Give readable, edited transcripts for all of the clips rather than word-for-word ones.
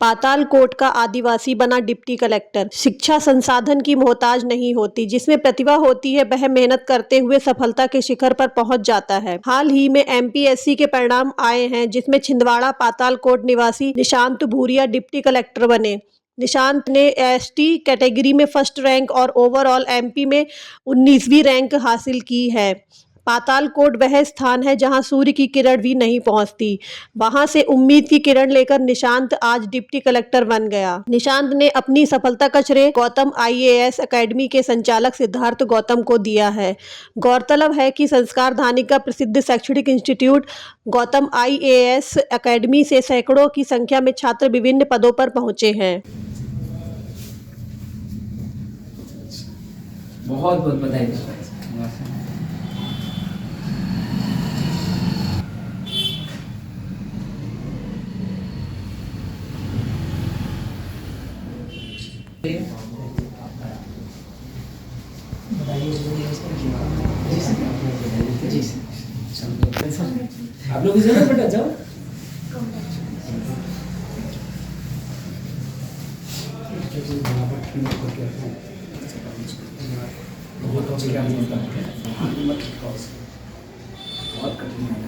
पातालकोट का आदिवासी बना deputy collector. शिक्षा संसाधन की मोहताज नहीं होती, जिसमें प्रतिभा होती है वह मेहनत करते हुए सफलता के शिखर पर पहुंच जाता है। हाल ही में एमपीएससी के परिणाम आए हैं, जिसमें छिंदवाड़ा पातालकोट निवासी निशांत भूरिया डिप्टी कलेक्टर बने। निशांत ने एसटी कैटेगरी में फर्स्ट रैंक और ओवरऑल एमपी में 19वीं रैंक हासिल की है। पातालकोट वह स्थान है जहां सूर्य की किरण भी नहीं पहुंचती। वहां से उम्मीद की किरण लेकर निशांत आज डिप्टी कलेक्टर बन गया। निशांत ने अपनी सफलता का श्रेय गौतम आईएएस एकेडमी के संचालक सिद्धार्थ गौतम को दिया है। गौरतलब है कि संस्कार धानी का प्रसिद्ध शैक्षणिक इंस्टीट्यूट गौतम आईएएस एकेडमी से सैकड़ों की संख्या में छात्र विभिन्न पदों पर पहुंचे हैं। बहुत बहुत बधाई। आप लोग इधर बेटा जाओ। बहुत कठिन है।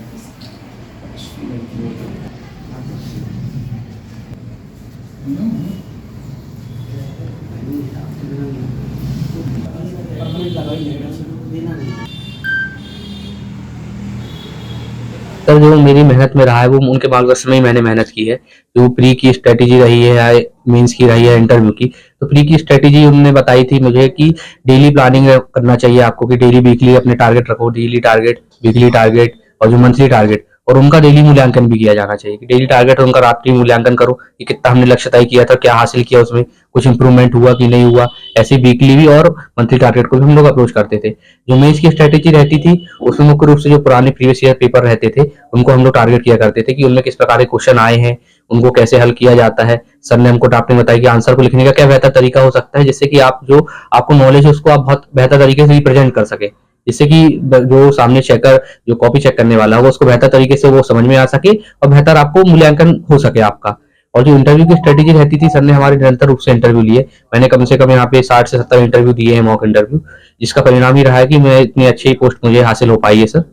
सर, जो मेरी मेहनत में रहा है वो उनके मार्गदर्शन में ही मैंने मेहनत की है। जो प्री की स्ट्रेटेजी रही है, मेंस की रही है, इंटरव्यू की, तो प्री की स्ट्रेटेजी उन्होंने बताई थी मुझे कि डेली प्लानिंग करना चाहिए आपको, कि डेली वीकली अपने टारगेट रखो, डेली टारगेट, वीकली टारगेट और जो मंथली टारगेट, और उनका डेली मूल्यांकन भी किया जाना चाहिए। कि डेली टारगेट और उनका रात्रि मूल्यांकन करो कि कितना हमने लक्ष्य तय किया था, क्या हासिल किया, उसमें कुछ इंप्रूवमेंट हुआ कि नहीं हुआ। ऐसे वीकली भी और मंथली टारगेट को भी हम लोग अप्रोच करते थे। जो मेंस की स्ट्रेटेजी रहती थी उसमें मुख्य रूप से जो पुराने प्रीवियस ईयर पेपर रहते थे उनको हम लोग टारगेट किया करते थे कि उनमें किस प्रकार के क्वेश्चन आए हैं, उनको कैसे हल किया जाता है। सर ने हमको ड्राफ्टिंग बताई कि आंसर को लिखने का क्या बेहतर तरीका हो सकता है, जिससे कि आप जो आपको नॉलेज है उसको आप बहुत बेहतर तरीके से रिप्रेजेंट कर सके, जिससे कि जो सामने चेकर, जो कॉपी चेक करने वाला होगा, उसको बेहतर तरीके से वो समझ में आ सके और बेहतर आपको मूल्यांकन हो सके आपका। और जो इंटरव्यू की स्ट्रेटेजी रहती थी, सर ने हमारे निरंतर रूप से इंटरव्यू लिए। मैंने कम से कम यहाँ पे 60 से 70 इंटरव्यू दिए हैं, मॉक इंटरव्यू, जिसका परिणाम ही रहा है कि मैं इतनी अच्छी पोस्ट मुझे हासिल हो पाई है। सर,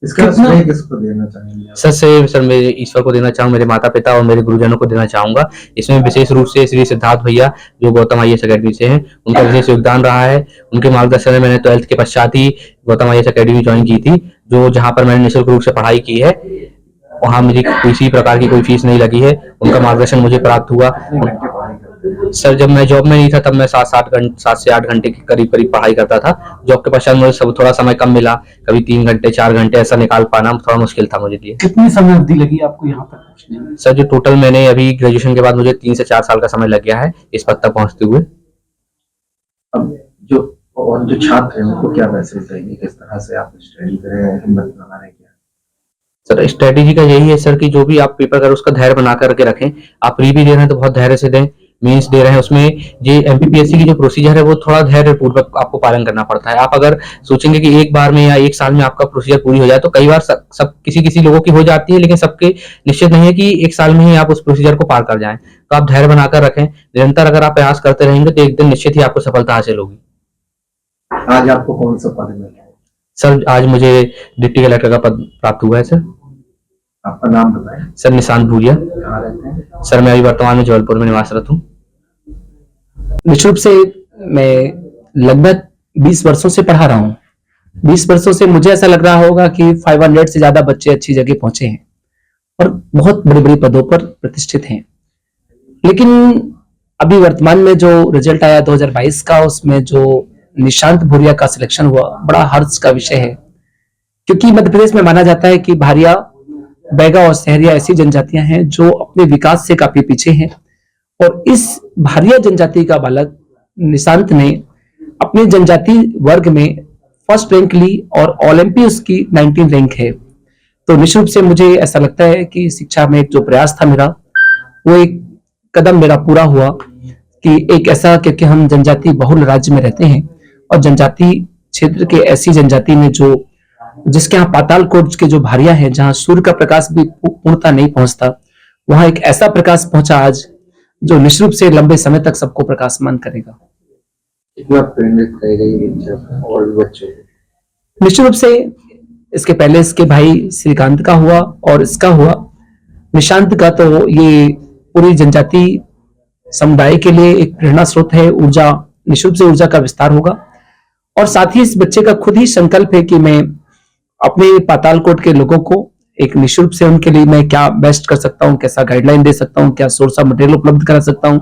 इसका श्रेय किसको देना चाहेंगे? सर मैं ईश्वर को देना चाहूँ, मेरे माता पिता और मेरे गुरुजनों को देना चाहूंगा। इसमें विशेष रूप से श्री सिद्धार्थ भैया जो गौतम आईएएस अकेडमी से हैं, उनका विशेष योगदान रहा है। उनके मार्गदर्शन में मैंने 12th के पश्चात ही गौतम आईएएस अकेडमी ज्वाइन की थी, जो जहाँ पर मैंने निःशुल्क रूप से पढ़ाई की है। वहाँ मुझे किसी प्रकार की कोई फीस नहीं लगी है, उनका मार्गदर्शन मुझे प्राप्त हुआ। सर, जब मैं जॉब में नहीं था तब मैं 7 से 8 घंटे के करीब पढ़ाई करता था। जॉब के पश्चात मुझे सब थोड़ा समय कम मिला, कभी 3 घंटे 4 घंटे ऐसा निकाल पाना थोड़ा मुश्किल था मुझे लिए। कितनी समय अवधि लगी आपको यहाँ तक पहुँचने में? सर, जो टोटल मैंने अभी ग्रेजुएशन के बाद मुझे 3 से 4 साल का समय लग गया है इस पद तक पहुँचते हुए। अब जो छात्र हैं उनको क्या मैसेज देंगे, किस तरह से आप स्टडी करें, हिम्मत बना रहे? सर, स्ट्रेटेजी का यही है सर कि जो भी आप पेपर करें उसका धैर्य बना करके रखें। आप प्री भी दे रहे हैं तो बहुत धैर्य से दें, मेंस दे रहे हैं उसमें जो एमपीपीएससी की जो प्रोसीजर है वो थोड़ा धैर्य पूर्वक आपको पालन करना पड़ता है। आप अगर सोचेंगे कि एक बार में या एक साल में आपका प्रोसीजर पूरी हो जाए, तो कई बार सब किसी लोगों की हो जाती है, लेकिन सबके निश्चित नहीं है कि एक साल में ही आप उस प्रोसीजर को पार कर जाएं। तो आप धैर्य बनाकर रखें, निरंतर अगर आप प्रयास करते रहेंगे तो एक दिन निश्चित ही आपको सफलता हासिल होगी। आज आपको कौन सा पद मिला है? सर, आज मुझे डिप्टी कलेक्टर का पद प्राप्त हुआ है। सर, आपका नाम बताएं। सर, निशांत भूरिया। कहाँ रहते हैं? सर, मैं अभी वर्तमान में जबलपुर में निवासरत हूँ। निश्चित रूप से मैं लगभग 20 वर्षों से पढ़ा रहा हूँ। 20 वर्षों से मुझे ऐसा लग रहा होगा कि 500 से ज्यादा बच्चे अच्छी जगह पहुंचे हैं और बहुत बड़े बड़े पदों पर प्रतिष्ठित हैं। लेकिन अभी वर्तमान में जो रिजल्ट आया 2022 का, उसमें जो निशांत भूरिया का सिलेक्शन हुआ, बड़ा हर्ष का विषय है। क्योंकि मध्य प्रदेश में माना जाता है कि भारिया, बैगा और सहरिया ऐसी जनजातियां हैं जो अपने विकास से काफी पीछे हैं, और इस भारिया जनजाति का बालक निशांत ने अपने जनजाति वर्ग में फर्स्ट रैंक ली और ओलंपी उसकी 19 रैंक है। तो निश्चित रूप से मुझे ऐसा लगता है कि शिक्षा में जो प्रयास था मेरा, वो एक कदम मेरा पूरा हुआ कि एक ऐसा, क्योंकि हम जनजाति बहुल राज्य में रहते हैं और जनजाति क्षेत्र के ऐसी जनजाति में जो जिसके यहाँ पातालकोट के जो भारिया है, जहाँ सूर्य का प्रकाश भी पूर्णता नहीं पहुंचता, वहां एक ऐसा प्रकाश पहुंचा आज जो निश्चित रूप से लंबे समय तक सबको प्रकाशमान करेगा। कितना प्रेरित करेगा ये बच्चा और भी बच्चों को? निश्चित रूप से इसके पहले इसके भाई श्रीकांत का हुआ और इसका हुआ, निशांत का, तो ये पूरी जनजाति समुदाय के लिए एक प्रेरणा स्रोत है। ऊर्जा, निश्चित रूप से ऊर्जा का विस्तार होगा। और साथ ही इस बच्चे का खुद ही संकल्प है कि मैं अपने पातालकोट के लोगों को एक निश्चित रूप से उनके लिए मैं क्या बेस्ट कर सकता हूँ, कैसा गाइडलाइन दे सकता हूँ, क्या सोर्स ऑफ मटेरियल उपलब्ध करा सकता हूँ,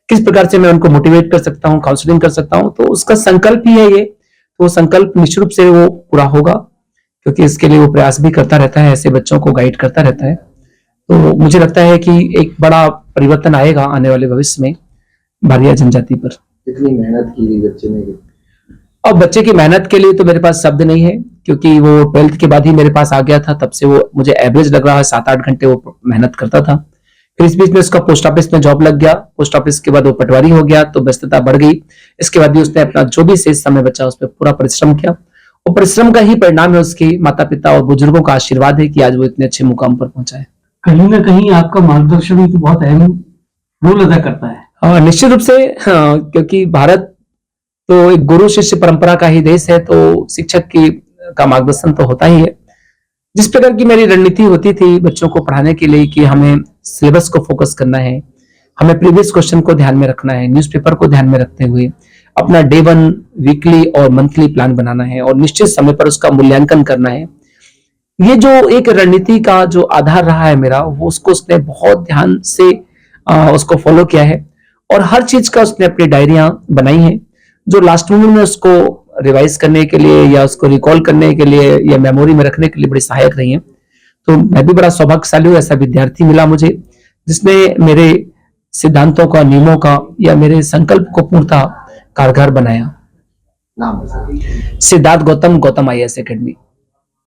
किस प्रकार से मैं उनको मोटिवेट कर सकता हूँ, काउंसलिंग कर सकता हूँ। तो उसका संकल्प ही है ये। तो संकल्प निश्चित रूप से वो पूरा होगा, क्योंकि इसके लिए वो प्रयास भी करता रहता है, ऐसे बच्चों को गाइड करता रहता है। तो मुझे लगता है कि एक बड़ा परिवर्तन आएगा आने वाले भविष्य में भारिया जनजाति पर। कितनी मेहनत की बच्चे ने? अब बच्चे की मेहनत के लिए तो मेरे पास शब्द नहीं है, क्योंकि वो 12th के बाद ही मेरे पास आ गया था। तब से वो मुझे एवरेज लग रहा है 7-8 घंटे वो मेहनत करता था। फिर इस बीच में उसका पोस्ट ऑफिस में जॉब लग गया। पोस्ट ऑफिस के बाद वो पटवारी हो गया, तो व्यस्तता बढ़ गई। इसके बाद भी उसने अपना जो भी शेष समय बचा उस पर पूरा परिश्रम किया, और परिश्रम का ही परिणाम है उसके माता पिता और बुजुर्गों का आशीर्वाद है कि आज वो इतने अच्छे मुकाम पर पहुंचा है। कहीं ना कहीं आपका मार्गदर्शन भी तो बहुत अहम रोल अदा करता है। निश्चित रूप से, क्योंकि भारत तो एक गुरु शिष्य परंपरा का ही देश है, तो शिक्षक का मार्गदर्शन तो होता ही है। जिस प्रकार की मेरी रणनीति होती थी बच्चों को पढ़ाने के लिए कि हमें सिलेबस को फोकस करना है, हमें प्रीवियस क्वेश्चन को ध्यान में रखना है, न्यूज़पेपर को ध्यान में रखते हुए अपना डे 1, वीकली और मंथली प्लान बनाना है, और निश्चित समय पर उसका मूल्यांकन करना है। ये जो एक रणनीति का जो आधार रहा है मेरा, वो उसको उसने बहुत ध्यान से उसको फॉलो किया है, और हर चीज का उसने अपनी डायरियां बनाई हैं, जो लास्ट मोमेंट में उसको रिवाइज करने के लिए या उसको रिकॉल करने के लिए या मेमोरी में रखने के लिए बड़ी सहायक रही हैं। तो मैं भी बड़ा सौभाग्यशाली हूँ, ऐसा विद्यार्थी मिला मुझे जिसने मेरे सिद्धांतों का, नियमों का या मेरे संकल्प को पूर्णतः कारगर बनाया। नाम सिद्धार्थ गौतम, गौतम IAS एकेडमी।